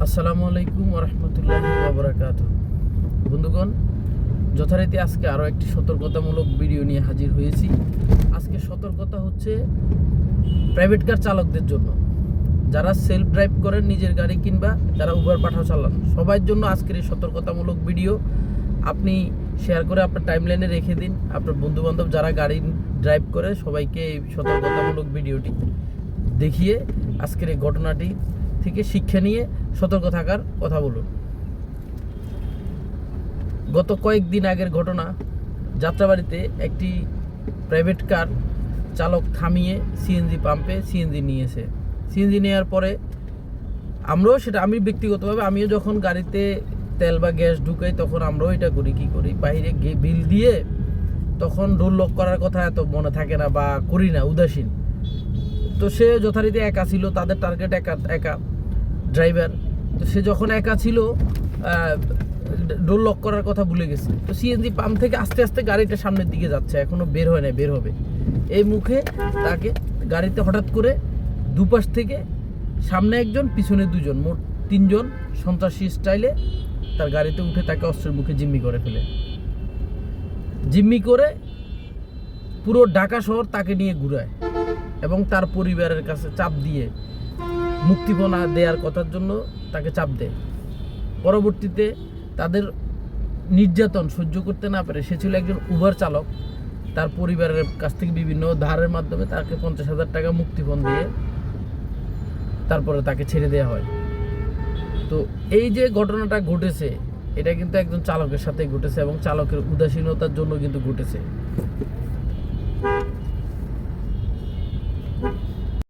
আসসালামু আলাইকুম ওয়া রাহমাতুল্লাহি ওয়া বারাকাতুহু। বন্ধুগণ, যথারীতি আজকে আরও একটি সতর্কতামূলক ভিডিও নিয়ে হাজির হয়েছি। আজকে সতর্কতা হচ্ছে প্রাইভেট কার চালকদের জন্য, যারা সেলফ ড্রাইভ করেন নিজের গাড়ি কিংবা যারা উবার পাঠাও চালান, সবার জন্য আজকের এই সতর্কতামূলক ভিডিও। আপনি শেয়ার করে আপনার টাইমলাইনে রেখে দিন। আপনার বন্ধুবান্ধব যারা গাড়ি ড্রাইভ করে সবাইকে এই সতর্কতামূলক ভিডিওটি দেখিয়ে আজকের এই ঘটনাটি থেকে শিক্ষা নিয়ে সতর্ক থাকার কথা বলুন। গত কয়েকদিন আগের ঘটনা, যাত্রাবাড়িতে একটি প্রাইভেট কার চালক থামিয়ে সিএনজি পাম্পে সিএনজি নিয়েছে। সিএনজি নেওয়ার পরে আমি ব্যক্তিগতভাবে আমিও যখন গাড়িতে তেল বা গ্যাস ঢুকাই তখন আমরাও এটা করি। কি করি, বাইরে বিল দিয়ে তখন ডোর লক করার কথা এত মনে থাকে না বা করি না, উদাসীন। তো সে যথারীতি একা ছিল, তাদের টার্গেট একা ড্রাইভার। তো সে যখন একা ছিল ডোর লক করার কথা ভুলে গেছে। তো সিএনজি পাম্প থেকে আস্তে আস্তে গাড়িটা সামনের দিকে যাচ্ছে, এখনো বের হয় না, বের হবে এই মুখে। তাকে গাড়িতে হঠাৎ করে দুপাশ থেকে সামনে একজন পিছনে দুজন, মোট তিনজন সন্ত্রাসী স্টাইলে তার গাড়িতে উঠে তাকে অস্ত্রের মুখে জিম্মি করে ফেলে। জিম্মি করে পুরো ঢাকা শহর তাকে নিয়ে ঘুরায় এবং তার পরিবারের কাছে চাপ দিয়ে মুক্তিপণ দেওয়ার কথার জন্য তাকে চাপ দেয়। পরবর্তীতে তাদের নির্যাতন সহ্য করতে না পারে, সে ছিল একজন উবার চালক, তার পরিবারের কাছ থেকে বিভিন্ন ধারের মাধ্যমে তাকে 50,000 টাকা মুক্তিপণ দিয়ে তারপরে তাকে ছেড়ে দেওয়া হয়। তো এই যে ঘটনাটা ঘটেছে, এটা কিন্তু একজন চালকের সাথে ঘটেছে এবং চালকের উদাসীনতার জন্য কিন্তু ঘটেছে।